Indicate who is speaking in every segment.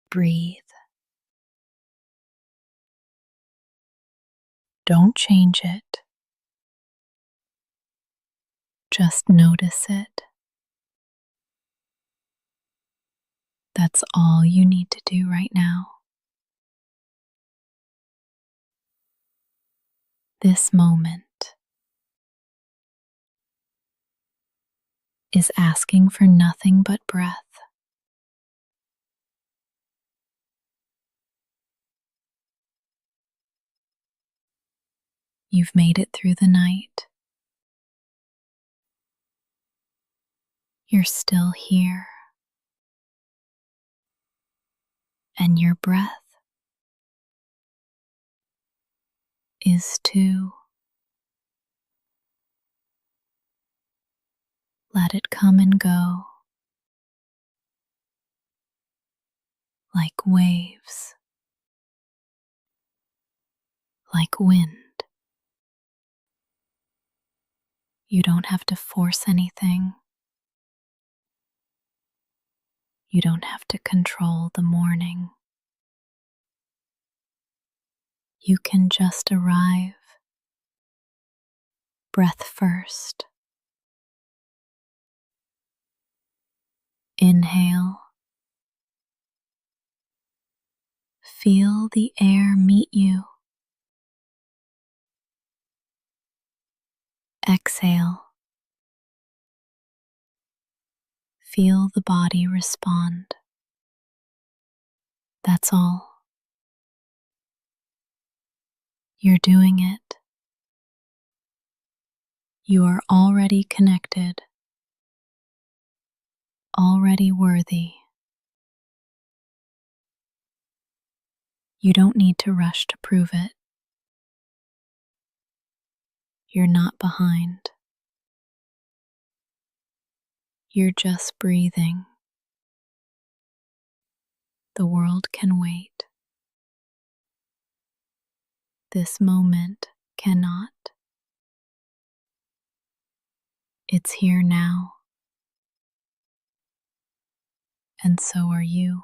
Speaker 1: Breathe. Don't change it. Just notice it. That's all you need to do right now. This moment is asking for nothing but breath. You've made it through the night. You're still here. And your breath is too. Let it come and go like waves, like wind. You don't have to force anything. You don't have to control the morning. You can just arrive. Breath first. Inhale. Feel the air meet you. Exhale. Feel the body respond. That's all. You're doing it. You are already connected, already worthy. You don't need to rush to prove it. You're not behind. You're just breathing. The world can wait. This moment cannot. It's here now. And so are you.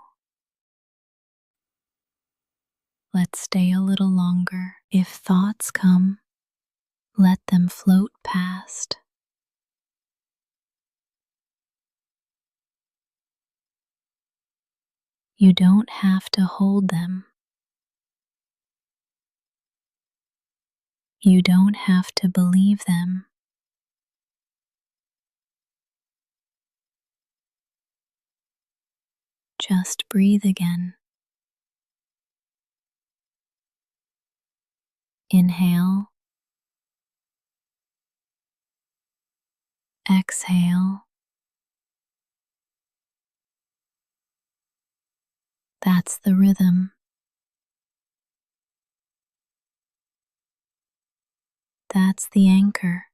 Speaker 1: Let's stay a little longer. If thoughts come, let them float past. You don't have to hold them. You don't have to believe them. Just breathe again. Inhale. Exhale. That's the rhythm. That's the anchor.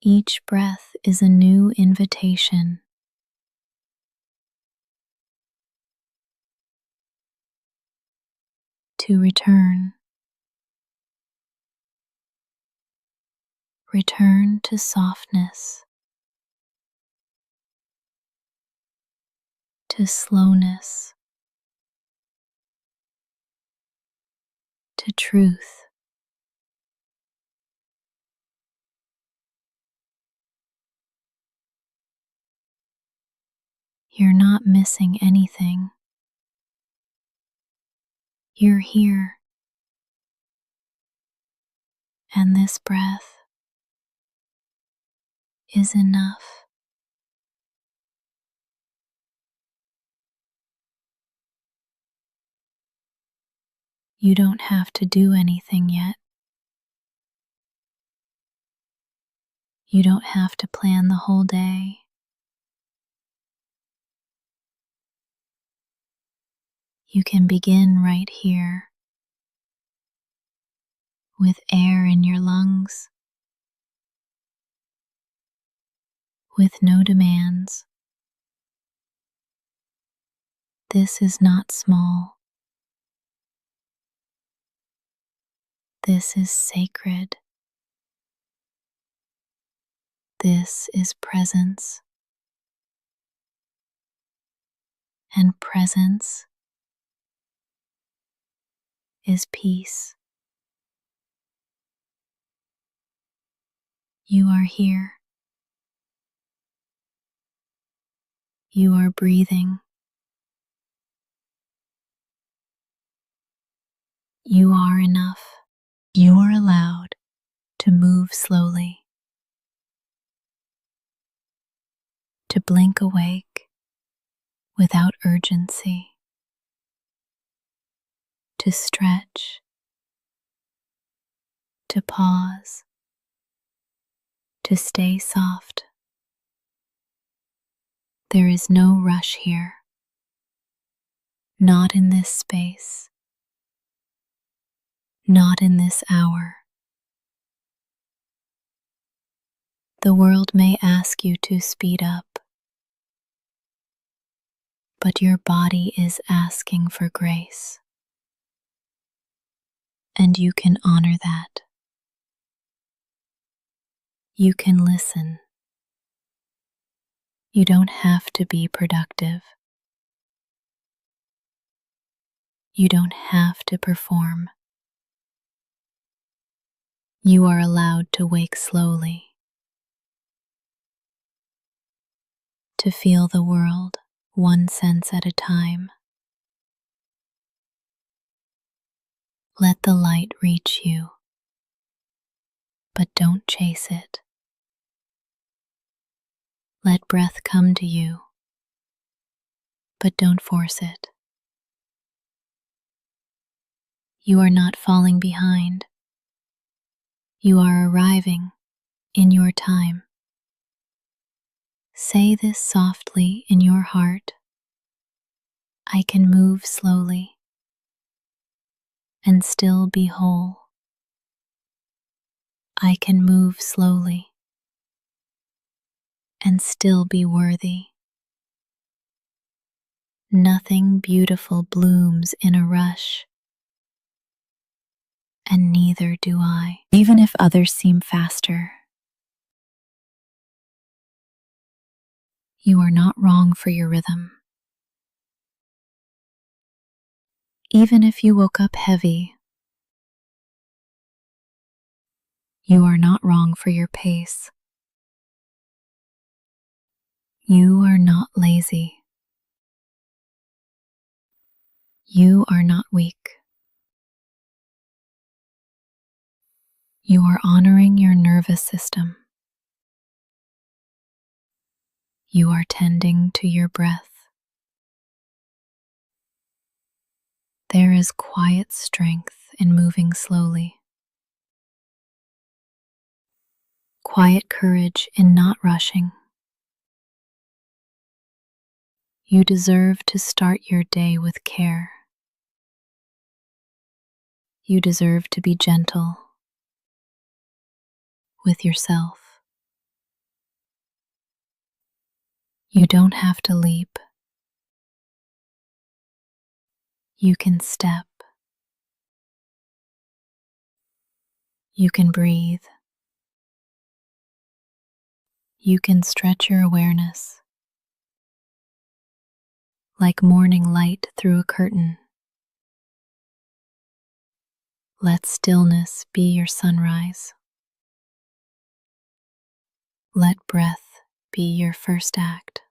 Speaker 1: Each breath is a new invitation. To return. Return to softness. To slowness. To truth. You're not missing anything. You're here. And this breath is enough. You don't have to do anything yet. You don't have to plan the whole day. You can begin right here, with air in your lungs, with no demands. This is not small. This is sacred. This is presence. and presence is peace. You are here. You are breathing. You are enough. You are allowed to move slowly, to blink awake without urgency, to stretch, to pause, to stay soft. There is no rush here, not in this space, not in this hour. The world may ask you to speed up, but your body is asking for grace, and you can honor that. You can listen. You don't have to be productive. You don't have to perform. You are allowed to wake slowly, to feel the world one sense at a time. Let the light reach you, but don't chase it. Let breath come to you, but don't force it. You are not falling behind. You are arriving in your time. Say this softly in your heart. I can move slowly and still be whole. I can move slowly and still be worthy. Nothing beautiful blooms in a rush, and neither do I, even if others seem faster. You are not wrong for your rhythm. Even if you woke up heavy, you are not wrong for your pace. You are not lazy. You are not weak. You are honoring your nervous system. You are tending to your breath. There is quiet strength in moving slowly, quiet courage in not rushing. You deserve to start your day with care. You deserve to be gentle with yourself. You don't have to leap. You can step. You can breathe. You can stretch your awareness like morning light through a curtain. Let stillness be your sunrise. Let breath be your first act.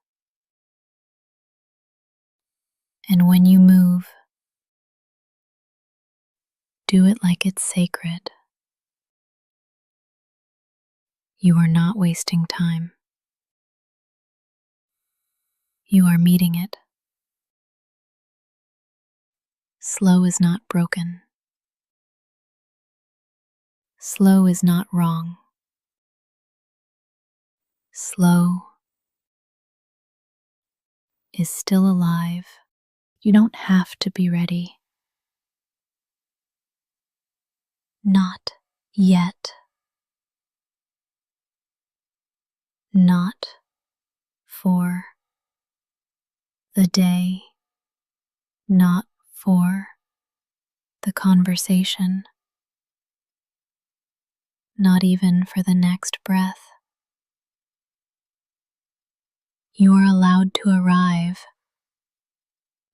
Speaker 1: And when you move, do it like it's sacred. You are not wasting time. You are meeting it. Slow is not broken. Slow is not wrong. Slow is still alive. You don't have to be ready. Not yet. Not for the day. Not for the conversation. Not even for the next breath. You are allowed to arrive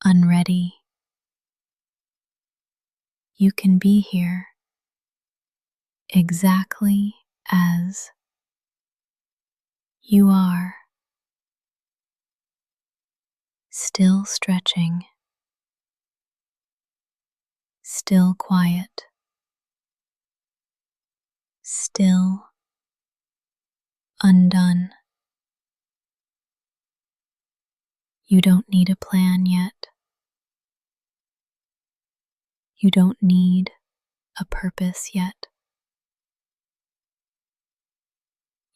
Speaker 1: unready. You can be here exactly as you are, still stretching, still quiet, still undone. You don't need a plan yet. You don't need a purpose yet.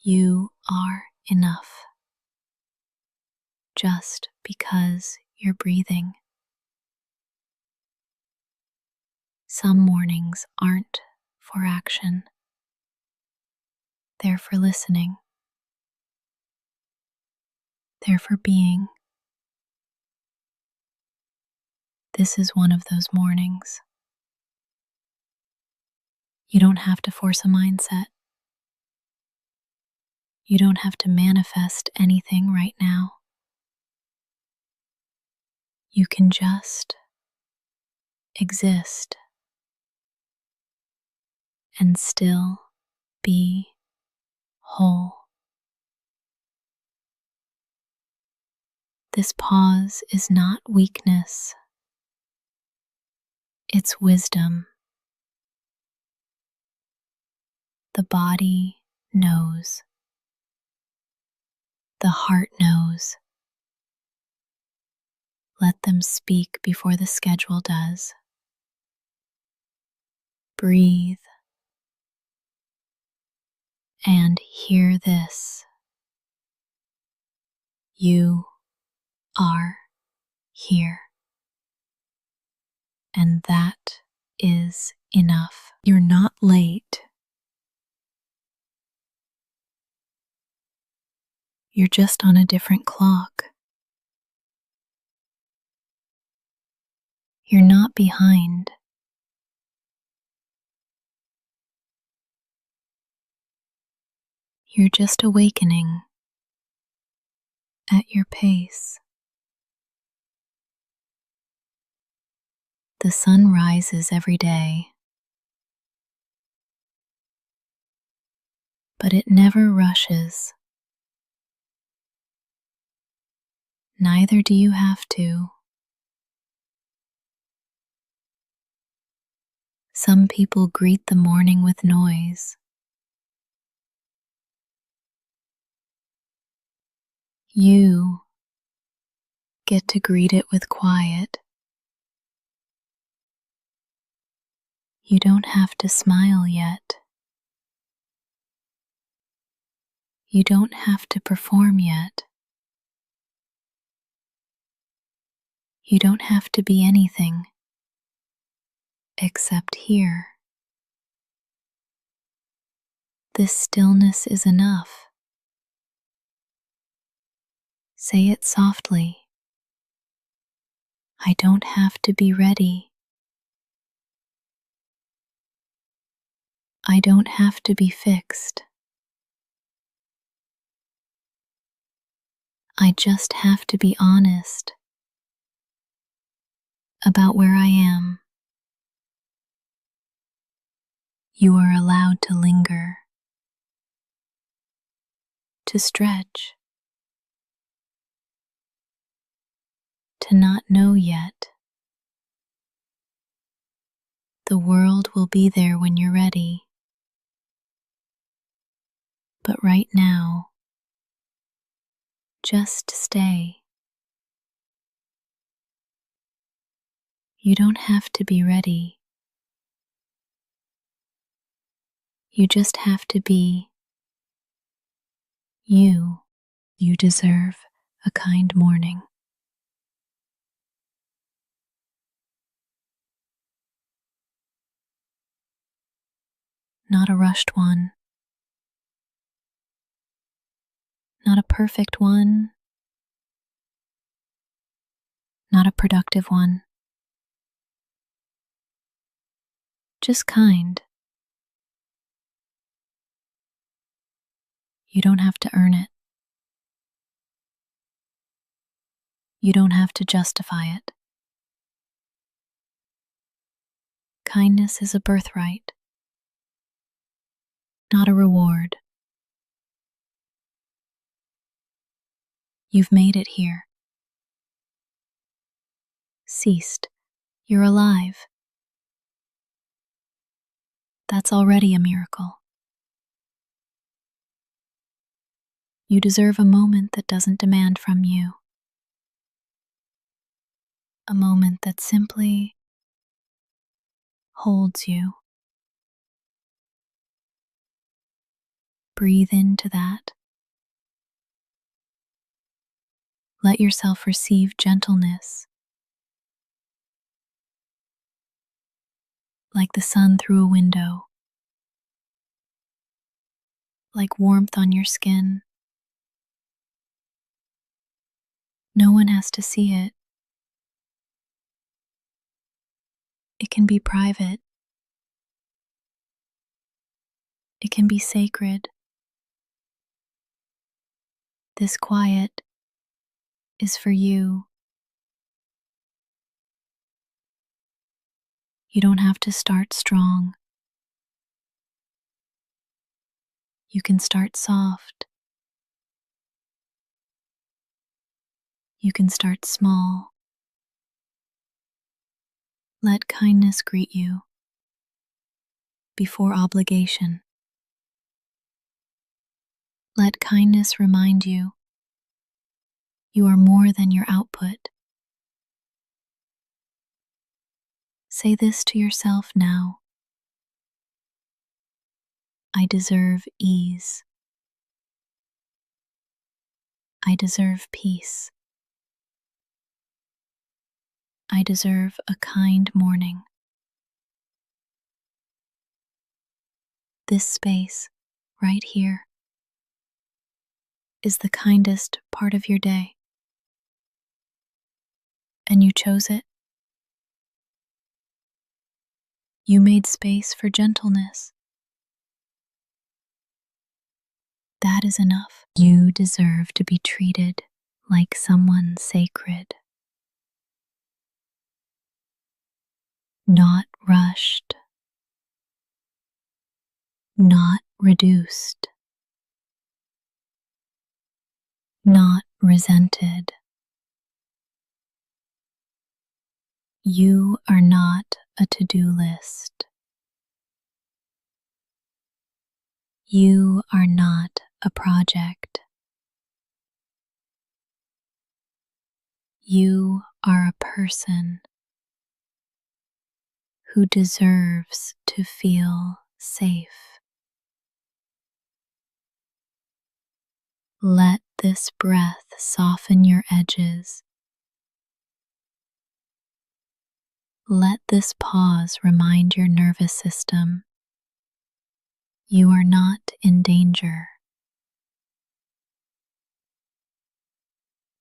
Speaker 1: You are enough just because you're breathing. Some mornings aren't for action. They're for listening. They're for being. This is one of those mornings. You don't have to force a mindset. You don't have to manifest anything right now. You can just exist and still be whole. This pause is not weakness. It's wisdom. The body knows. The heart knows. Let them speak before the schedule does. Breathe and hear this. You are here. And that is enough. You're not late. You're just on a different clock. You're not behind. You're just awakening at your pace. The sun rises every day, but it never rushes. Neither do you have to. Some people greet the morning with noise. You get to greet it with quiet. You don't have to smile yet. You don't have to perform yet. You don't have to be anything except here. This stillness is enough. Say it softly. I don't have to be ready. I don't have to be fixed. I just have to be honest about where I am. You are allowed to linger, to stretch, to not know yet. The world will be there when you're ready. But right now, just stay. You don't have to be ready. You just have to be you. You deserve a kind morning. Not a rushed one. Not a perfect one. Not a productive one. Just kind. You don't have to earn it. You don't have to justify it. Kindness is a birthright, not a reward. You've made it here. Ceased. You're alive. That's already a miracle. You deserve a moment that doesn't demand from you. A moment that simply holds you. Breathe into that. Let yourself receive gentleness, like the sun through a window, like warmth on your skin. No one has to see it. It can be private. It can be sacred. This quiet is for you. You don't have to start strong. You can start soft. You can start small. Let kindness greet you before obligation. Let kindness remind you you are more than your output. Say this to yourself now. I deserve ease. I deserve peace. I deserve a kind morning. This space, right here, is the kindest part of your day. And you chose it. You made space for gentleness. That is enough. You deserve to be treated like someone sacred. Not rushed. Not reduced. Not resented. You are not a to-do list. You are not a project. You are a person who deserves to feel safe. Let this breath soften your edges. Let this pause remind your nervous system you are not in danger.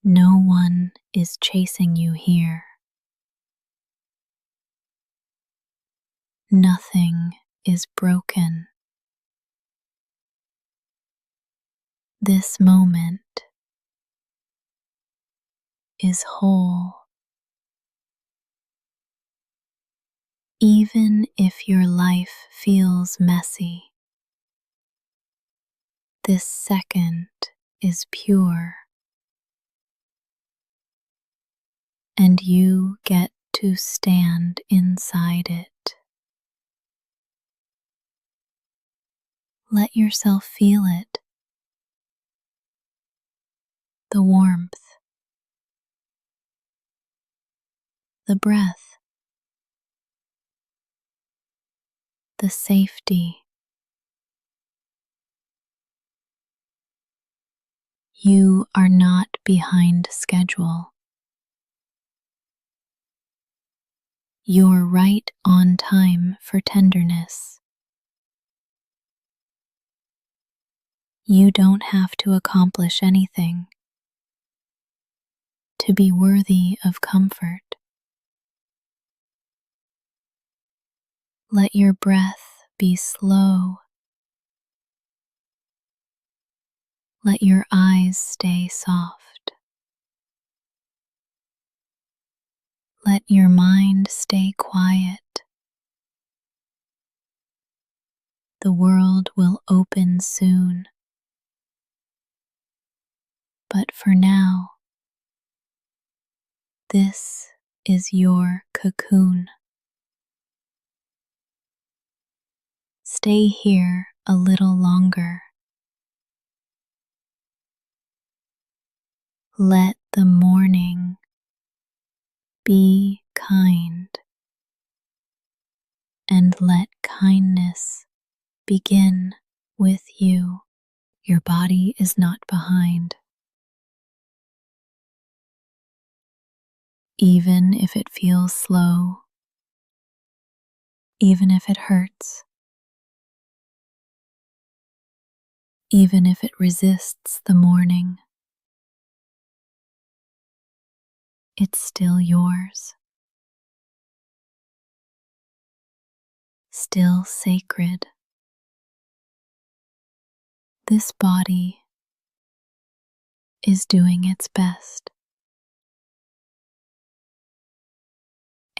Speaker 1: No one is chasing you here. Nothing is broken. This moment is whole. Even if your life feels messy, this second is pure. And you get to stand inside it. Let yourself feel it. The warmth, the breath, the safety. You are not behind schedule. You're right on time for tenderness. You don't have to accomplish anything to be worthy of comfort. Let your breath be slow. Let your eyes stay soft. Let your mind stay quiet. the world will open soon. But for now, this is your cocoon. Stay here a little longer. Let the morning be kind, and let kindness begin with you. Your body is not behind. Even if it feels slow, even if it hurts, even if it resists the morning, it's still yours, still sacred. This body is doing its best,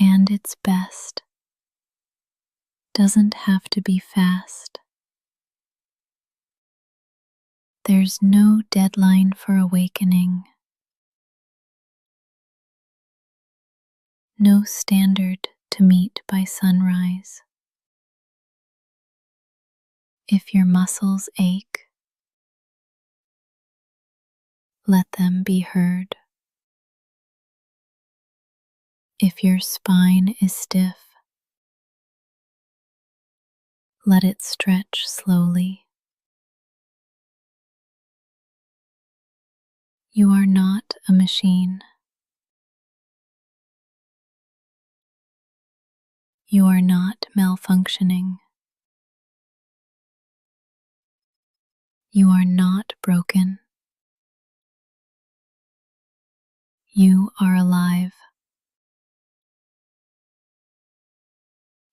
Speaker 1: and its best doesn't have to be fast. There's no deadline for awakening, no standard to meet by sunrise. If your muscles ache, let them be heard. If your spine is stiff, let it stretch slowly. You are not a machine. You are not malfunctioning. You are not broken. You are alive.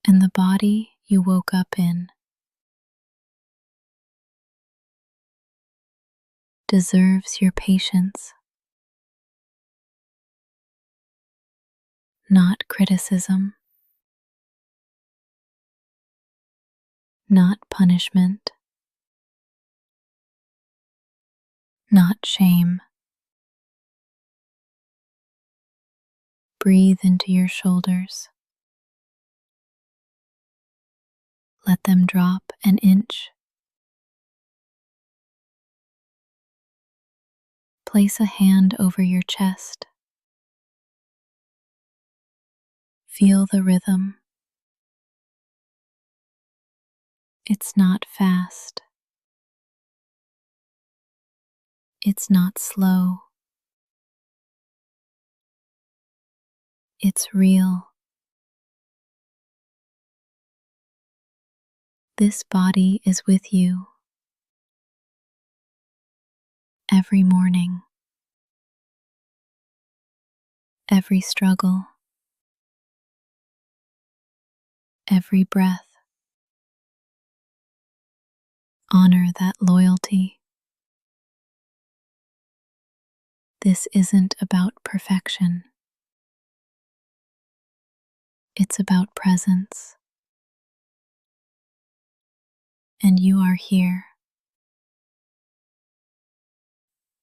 Speaker 1: And the body you woke up in deserves your patience, not criticism, not punishment, not shame. Breathe into your shoulders. Let them drop an inch. Place a hand over your chest. Feel the rhythm. It's not fast. It's not slow. It's real. This body is with you every morning, every struggle, every breath. Honor that loyalty. This isn't about perfection. It's about presence. And you are here.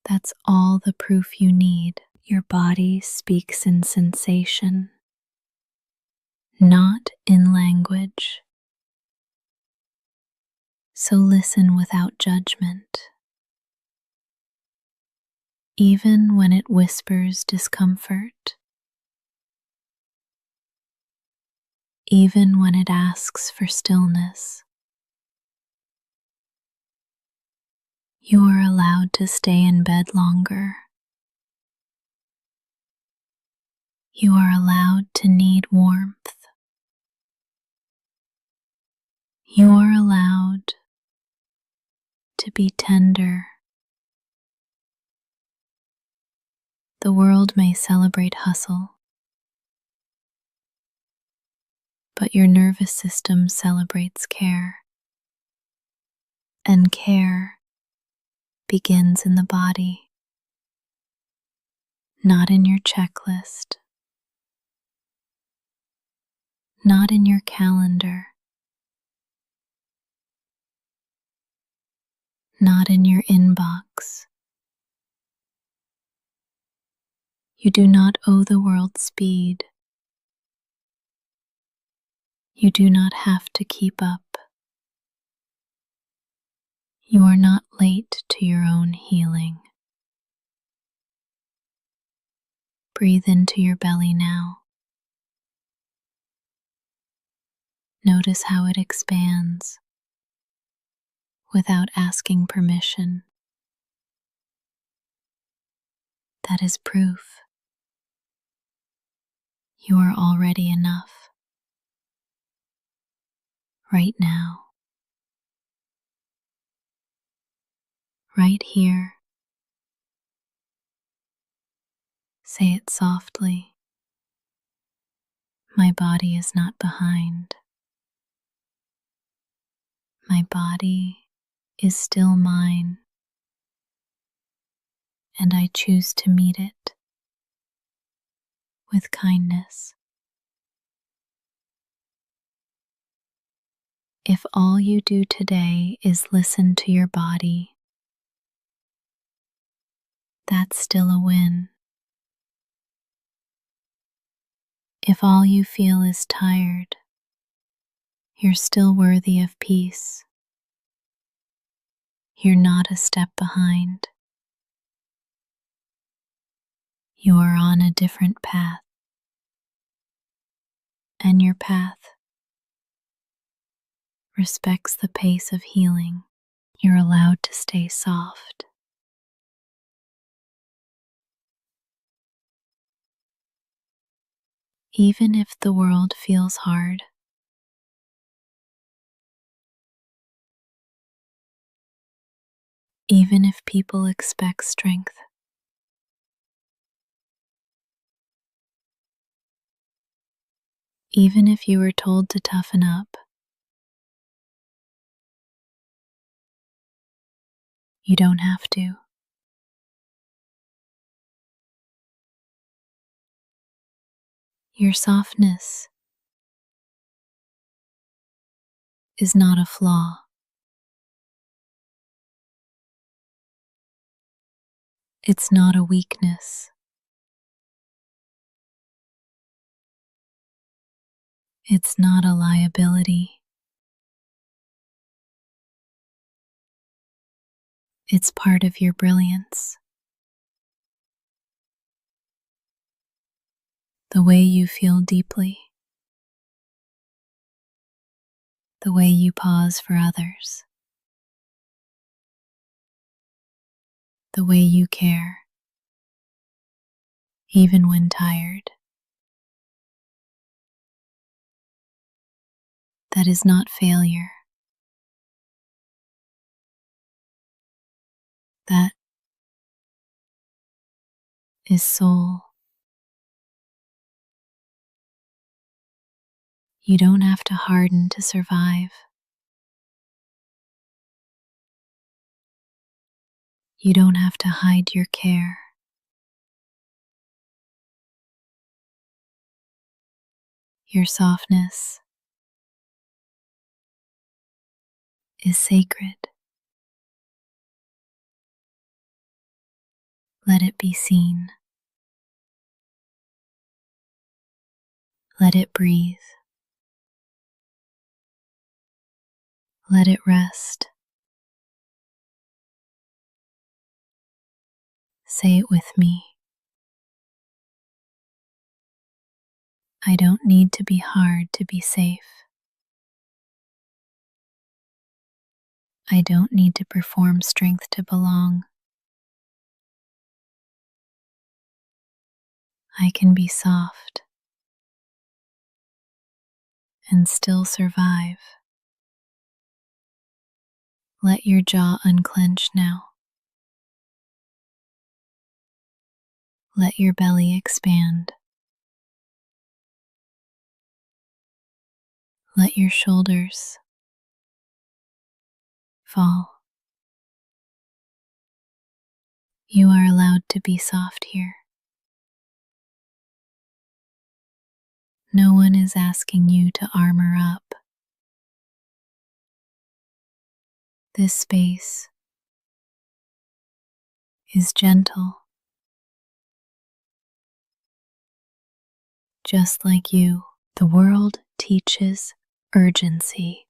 Speaker 1: That's all the proof you need. Your body speaks in sensation, not in language. So listen without judgment. Even when it whispers discomfort, even when it asks for stillness, you are allowed to stay in bed longer. You are allowed to need warmth. You are allowed to be tender. The world may celebrate hustle, but your nervous system celebrates care. And care begins in the body, not in your checklist, not in your calendar, not in your inbox. You do not owe the world speed. You do not have to keep up. You are not late to your own healing. Breathe into your belly now. Notice how it expands without asking permission. That is proof you are already enough right now, right here. Say it softly. My body is not behind. My body is still mine, and I choose to meet it with kindness. If all you do today is listen to your body, that's still a win. If all you feel is tired, you're still worthy of peace. You're not a step behind. You are on a different path, and your path respects the pace of healing. You're allowed to stay soft. Even if the world feels hard, even if people expect strength, even if you were told to toughen up, you don't have to. Your softness is not a flaw. It's not a weakness. It's not a liability. It's part of your brilliance. The way you feel deeply, the way you pause for others, the way you care, even when tired. That is not failure. That is soul. You don't have to harden to survive. You don't have to hide your care. Your softness is sacred. Let it be seen. Let it breathe. Let it rest. Say it with me. I don't need to be hard to be safe. I don't need to perform strength to belong. I can be soft and still survive. Let your jaw unclench now. Let your belly expand. Let your shoulders fall. You are allowed to be soft here. No one is asking you to armor up. This space is gentle, just like you. The world teaches urgency,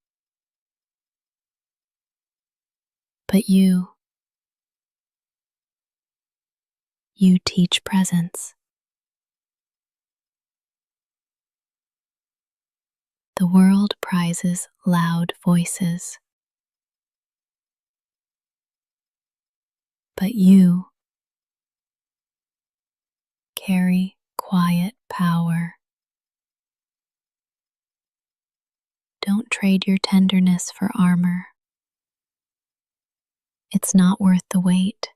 Speaker 1: but you teach presence. The world prizes loud voices, but you carry quiet power. Don't trade your tenderness for armor. It's not worth the wait.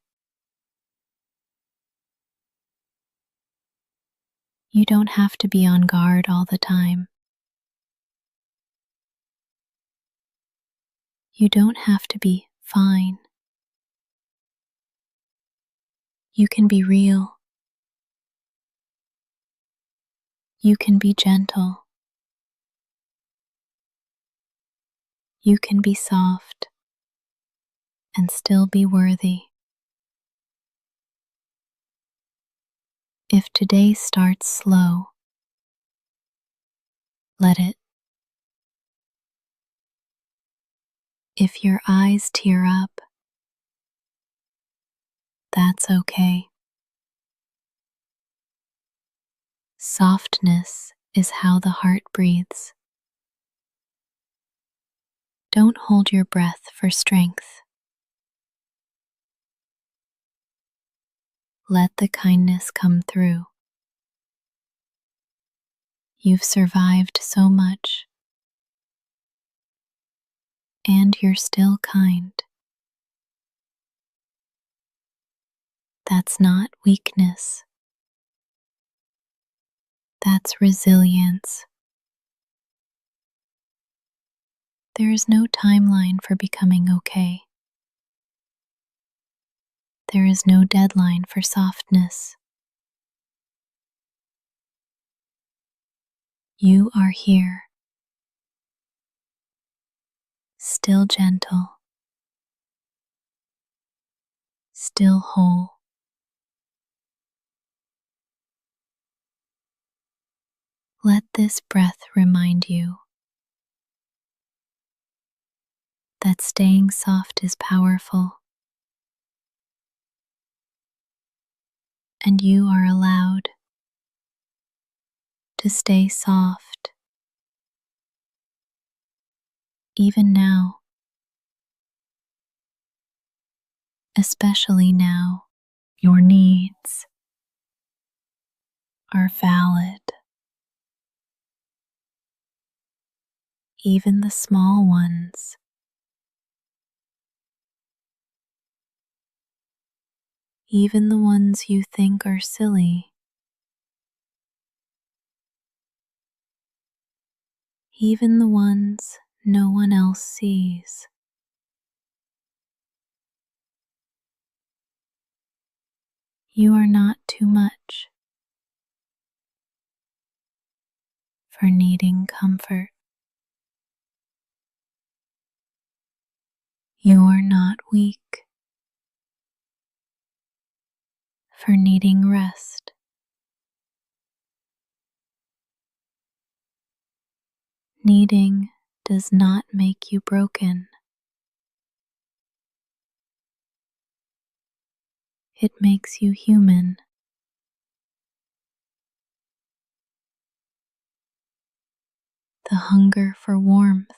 Speaker 1: You don't have to be on guard all the time. You don't have to be fine. You can be real. You can be gentle. You can be soft and still be worthy. If today starts slow, let it. If your eyes tear up, that's okay. Softness is how the heart breathes. Don't hold your breath for strength. Let the kindness come through. You've survived so much, and you're still kind. That's not weakness. That's resilience. There is no timeline for becoming okay. There is no deadline for softness. You are here, still gentle, still whole. Let this breath remind you that staying soft is powerful, and you are allowed to stay soft even now, especially now. Your needs are valid, even the small ones. Even the ones you think are silly. Even the ones no one else sees. You are not too much for needing comfort. You are not weak for needing rest. Needing does not make you broken. It makes you human. The hunger for warmth,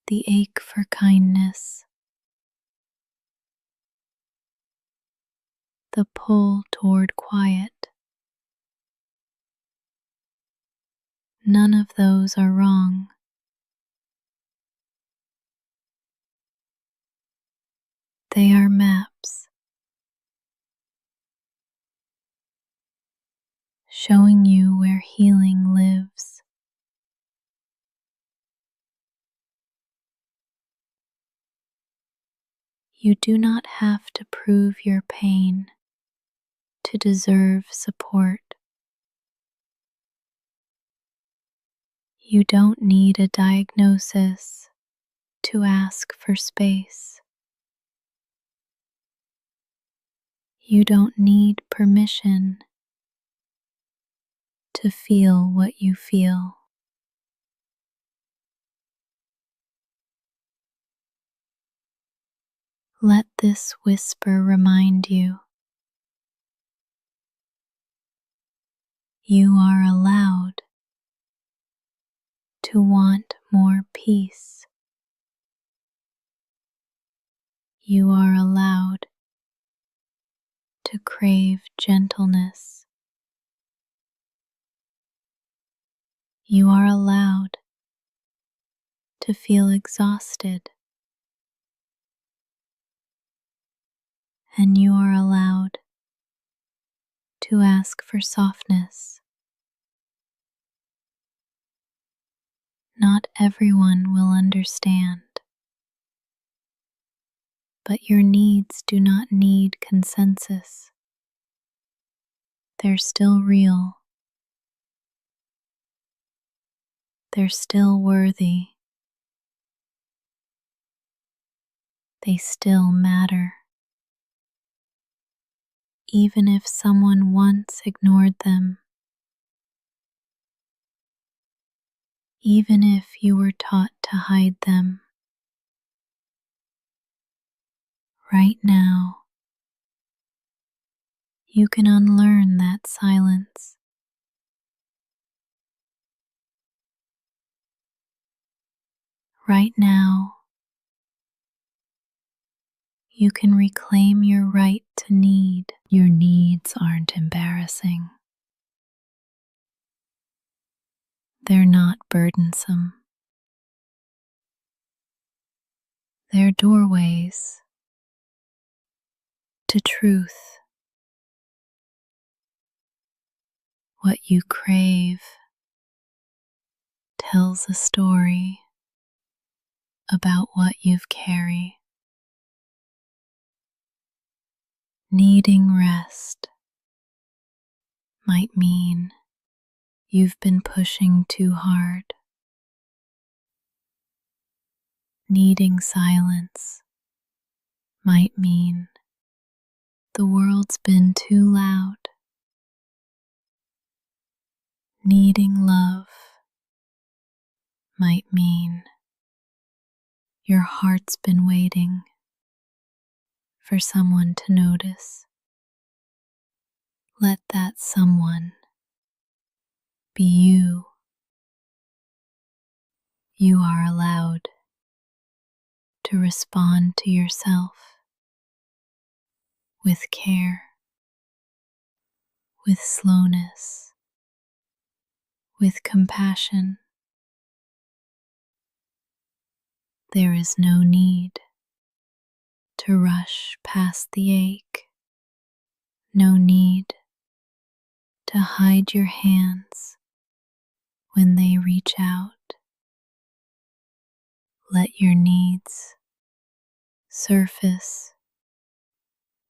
Speaker 1: the ache for kindness, the pull toward quiet. None of those are wrong. They are maps showing you where healing lives. You do not have to prove your pain to deserve support. You don't need a diagnosis to ask for space. You don't need permission to feel what you feel. Let this whisper remind you you are allowed to want more peace. You are allowed to crave gentleness. You are allowed to feel exhausted. And you are allowed to ask for softness. Not everyone will understand, but your needs do not need consensus. They're still real. They're still worthy. They still matter. Even if someone once ignored them, even if you were taught to hide them, right now you can unlearn that silence. Right now you can reclaim your right to need. Your needs aren't embarrassing. They're not burdensome. They're doorways to truth. What you crave tells a story about what you've carried. Needing rest might mean you've been pushing too hard. Needing silence might mean the world's been too loud. Needing love might mean your heart's been waiting for someone to notice. Let that someone be you. You are allowed to respond to yourself with care, with slowness, with compassion. There is no need to rush past the ache, no need to hide your hands when they reach out. Let your needs surface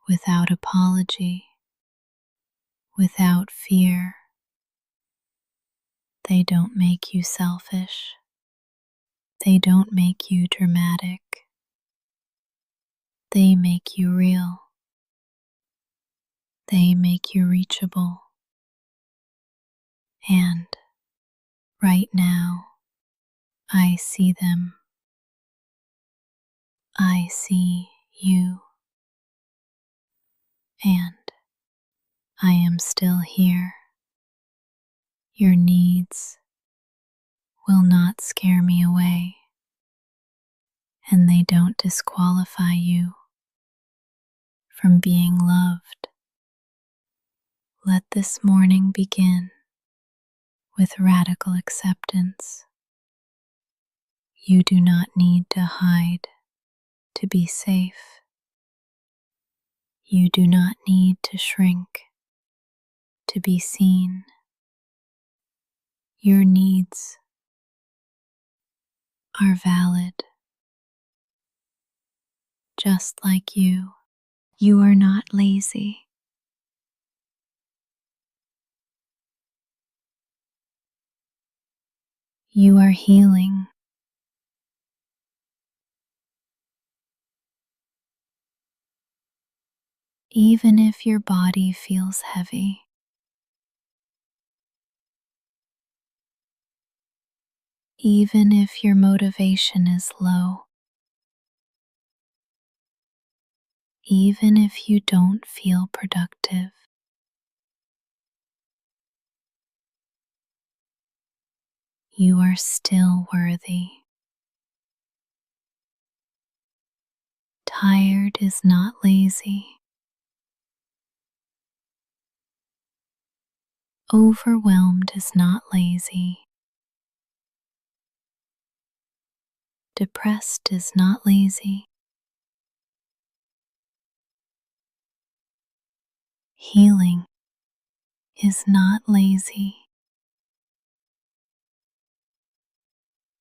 Speaker 1: without apology, without fear. They don't make you selfish. They don't make you dramatic. They make you real. They make you reachable. And right now, I see them. I see you. And I am still here. Your needs will not scare me away, and they don't disqualify you from being loved. Let this morning begin with radical acceptance. You do not need to hide to be safe. You do not need to shrink to be seen. Your needs are valid, just like you. You are not lazy. You are healing. even if your body feels heavy. Even if your motivation is low. Even if you don't feel productive. You are still worthy. Tired is not lazy. Overwhelmed is not lazy. Depressed is not lazy. Healing is not lazy.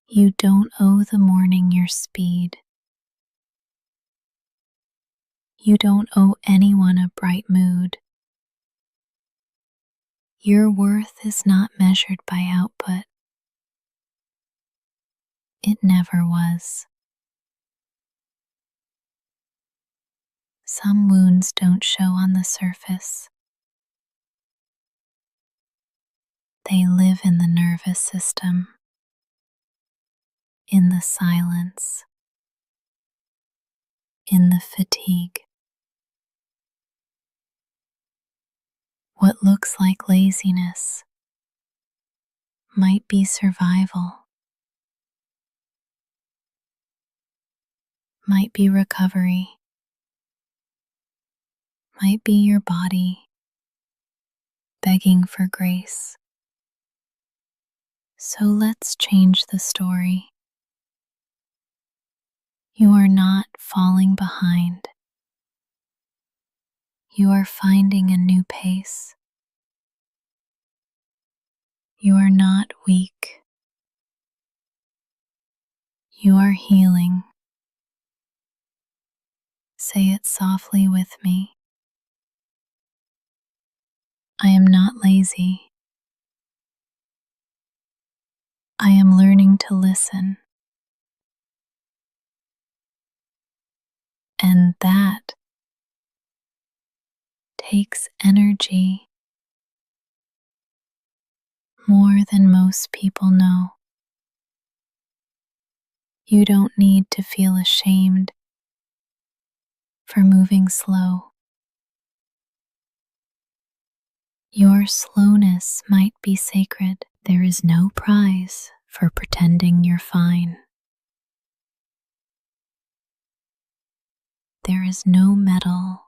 Speaker 1: You don't owe the morning your speed. You don't owe anyone a bright mood. Your worth is not measured by output. It never was. Some wounds don't show on the surface. They live in the nervous system, in the silence, in the fatigue. What looks like laziness might be survival, might be recovery, might be your body begging for grace. So let's change the story. You are not falling behind. You are finding a new pace. You are not weak. You are healing. Say it softly with me. I am not lazy. I am learning to listen. And that takes energy more than most people know. You don't need to feel ashamed for moving slow. Your slowness might be sacred. There is no prize for pretending you're fine. There is no medal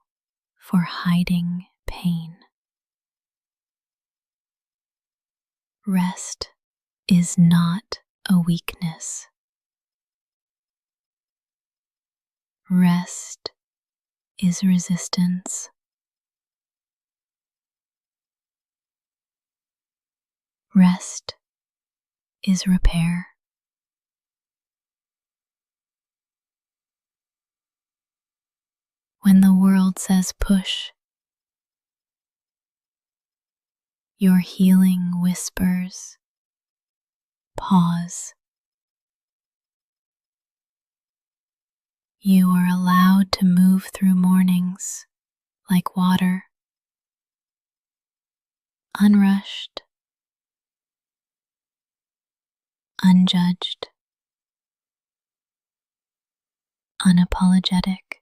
Speaker 1: for hiding pain. Rest is not a weakness. Rest is resistance. Rest is repair. When the world says push, your healing whispers, pause. You are allowed to move through mornings like water, unrushed, unjudged, unapologetic.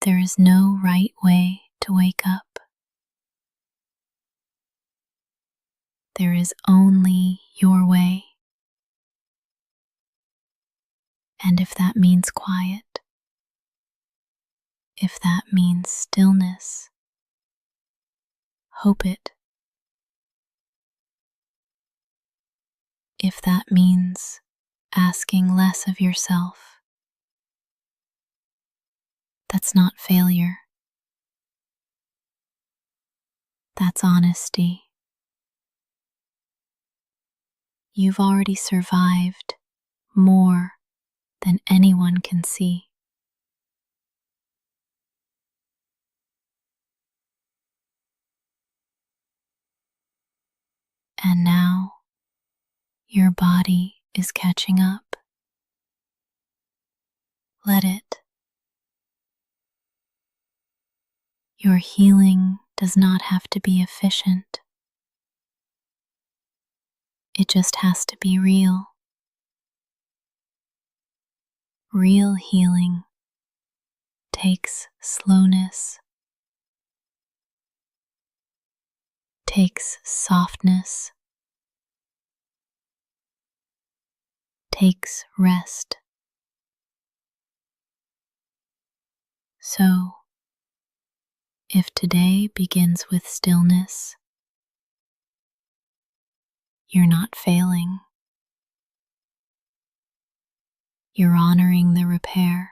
Speaker 1: There is no right way to wake up. There is only your way. And if that means quiet, if that means stillness, hope it. If that means asking less of yourself, that's not failure. That's honesty. You've already survived more than anyone can see. And now your body is catching up. Let it. Your healing does not have to be efficient. It just has to be real. Real healing takes slowness, takes softness, takes rest. So, if today begins with stillness, you're not failing. You're honoring the repair.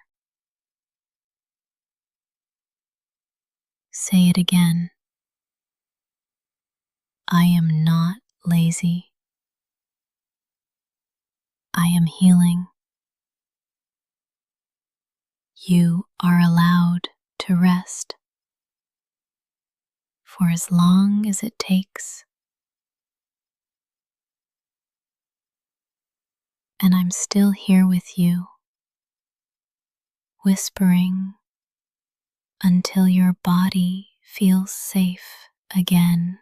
Speaker 1: Say it again. I am not lazy. I am healing. You are allowed to rest for as long as it takes. And I'm still here with you, whispering until your body feels safe again.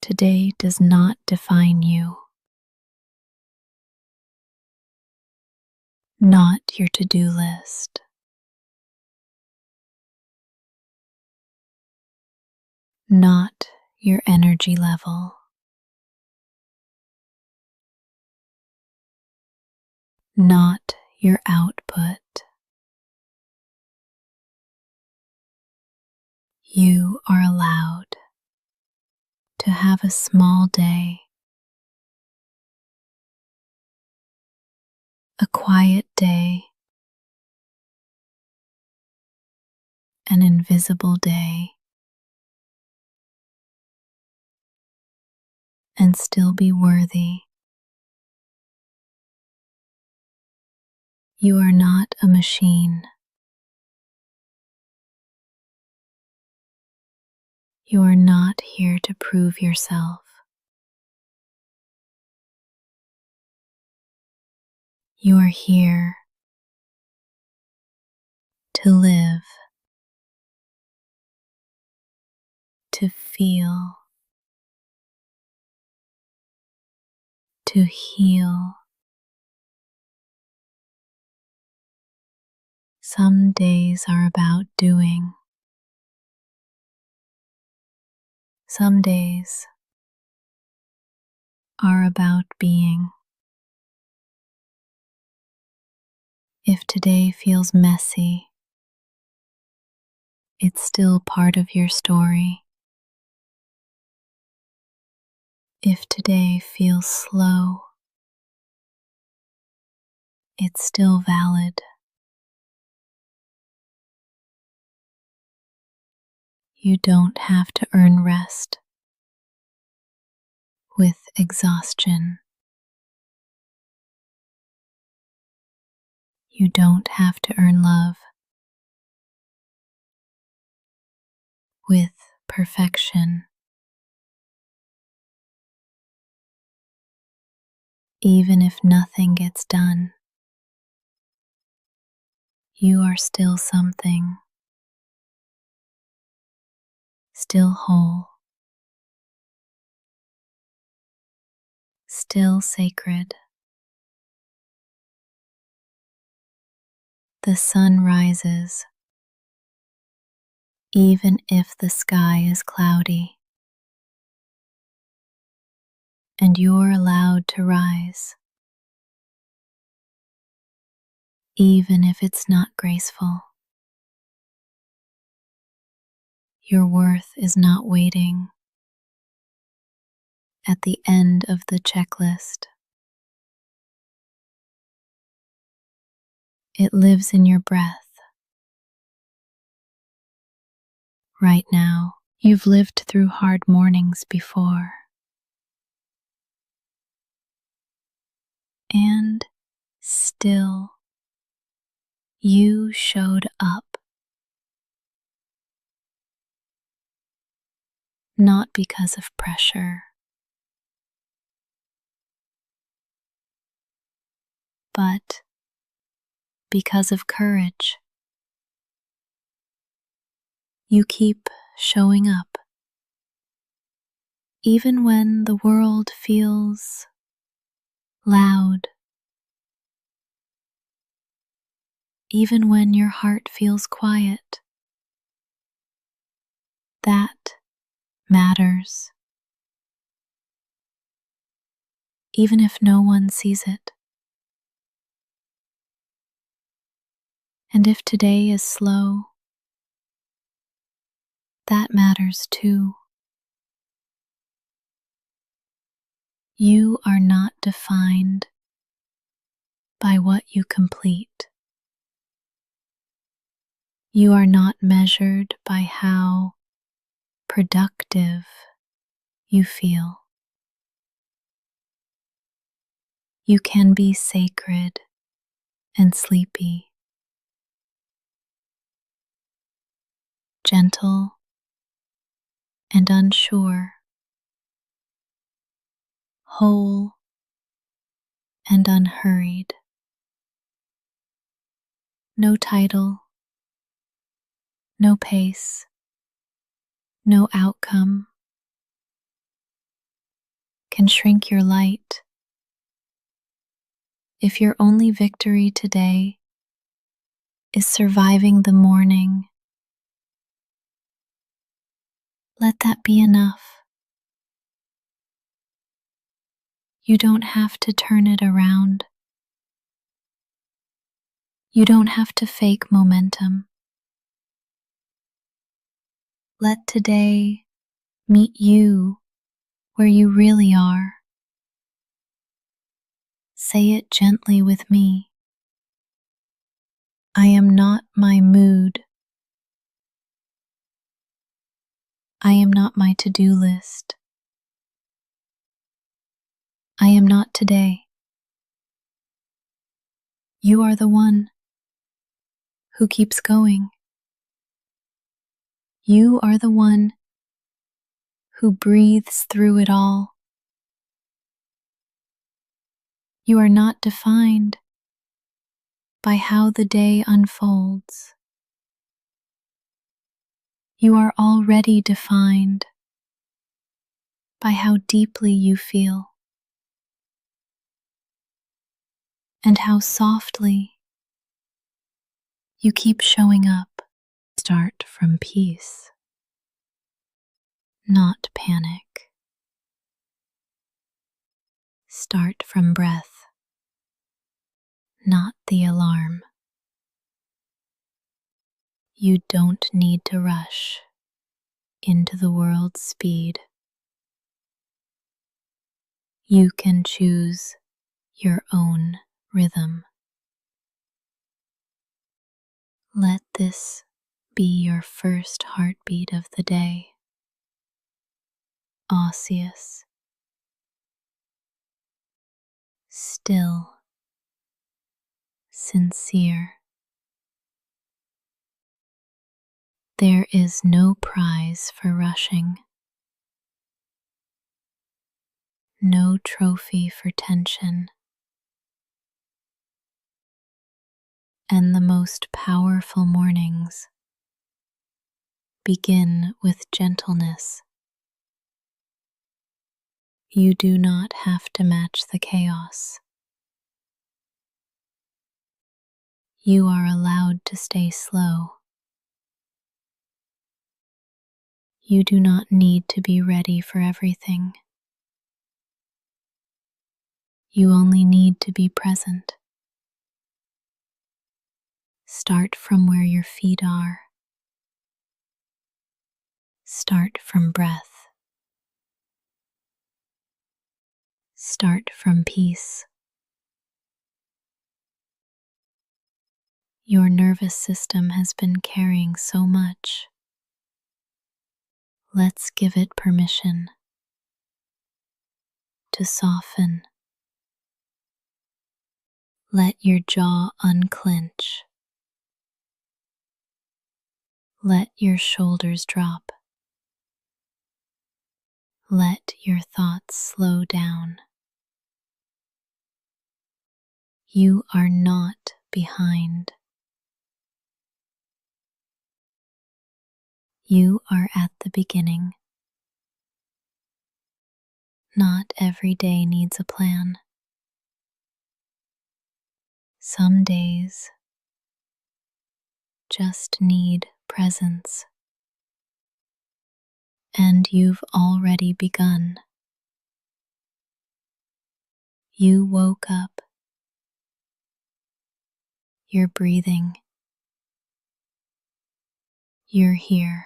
Speaker 1: Today does not define you. Not your to-do list. Not your energy level. Not your output. You are allowed to have a small day, a quiet day, an invisible day, and still be worthy. You are not a machine. You are not here to prove yourself. You are here to live, to feel, to heal. Some days are about doing. Some days are about being. If today feels messy, it's still part of your story. If today feels slow, it's still valid. You don't have to earn rest with exhaustion. You don't have to earn love with perfection. Even if nothing gets done, you are still something, still whole, still sacred. The sun rises, even if the sky is cloudy, and you're allowed to rise, even if it's not graceful. Your worth is not waiting at the end of the checklist. It lives in your breath. Right now, you've lived through hard mornings before. And still, you showed up. Not because of pressure, but because of courage. You keep showing up, even when the world feels loud, even when your heart feels quiet. That matters, even if no one sees it. And if today is slow, that matters too. You are not defined by what you complete. You are not measured by how productive you feel. You can be sacred and sleepy, gentle and unsure, whole and unhurried. No title, no pace, no outcome can shrink your light. If your only victory today is surviving the morning, let that be enough. You don't have to turn it around. You don't have to fake momentum. Let today meet you where you really are. Say it gently with me. I am not my mood. I am not my to-do list. I am not today. You are the one who keeps going. You are the one who breathes through it all. You are not defined by how the day unfolds. You are already defined by how deeply you feel and how softly you keep showing up. Start from peace, not panic. Start from breath, not the alarm. You don't need to rush into the world's speed. You can choose your own rhythm. Let this be your first heartbeat of the day. Osseous, still, sincere. There is no prize for rushing, no trophy for tension, and the most powerful mornings begin with gentleness. You do not have to match the chaos. You are allowed to stay slow. You do not need to be ready for everything. You only need to be present. Start from where your feet are. Start from breath. Start from peace. Your nervous system has been carrying so much. Let's give it permission to soften. Let your jaw unclench. Let your shoulders drop. Let your thoughts slow down. You are not behind. You are at the beginning. Not every day needs a plan. Some days just need presence. And you've already begun. You woke up. You're breathing. You're here.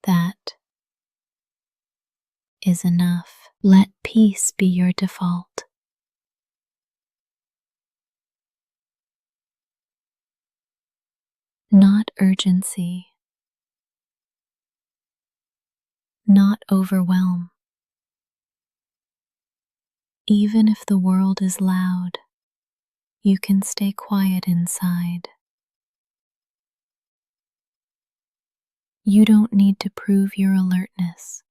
Speaker 1: That is enough. Let peace be your default. Not urgency. Not overwhelm. Even if the world is loud, you can stay quiet inside. You don't need to prove your alertness.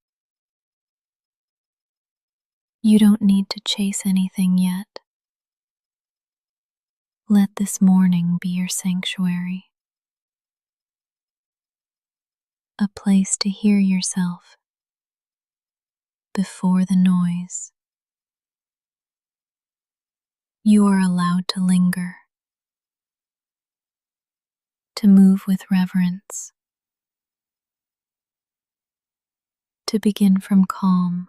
Speaker 1: You don't need to chase anything yet. Let this morning be your sanctuary. A place to hear yourself before the noise. You are allowed to linger, to move with reverence, to begin from calm.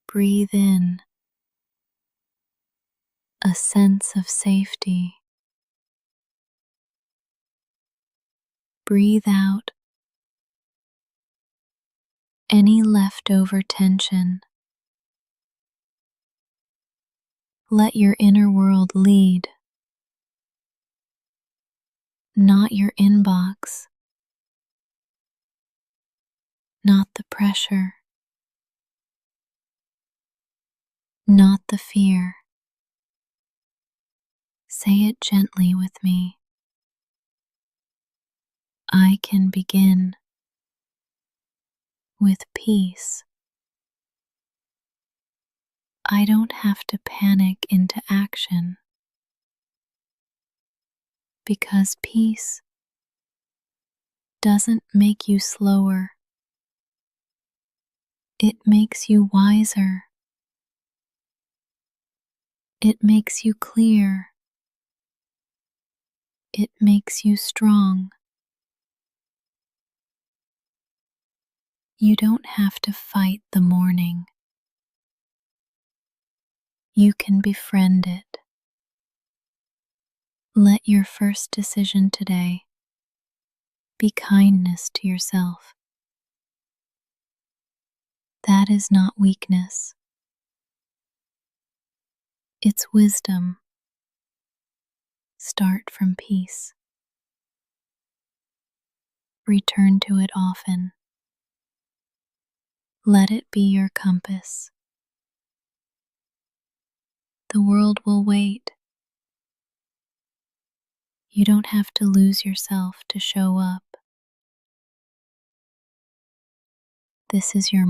Speaker 1: Breathe in a sense of safety. Breathe out any leftover tension. Let your inner world lead, not your inbox, not the pressure, not the fear. Say it gently with me. I can begin with peace. I don't have to panic into action, because peace doesn't make you slower. It makes you wiser. It makes you clear. It makes you strong. You don't have to fight the morning. You can befriend it. Let your first decision today be kindness to yourself. That is not weakness. It's wisdom. Start from peace. Return to it often. Let it be your compass. The world will wait. You don't have to lose yourself to show up. This is your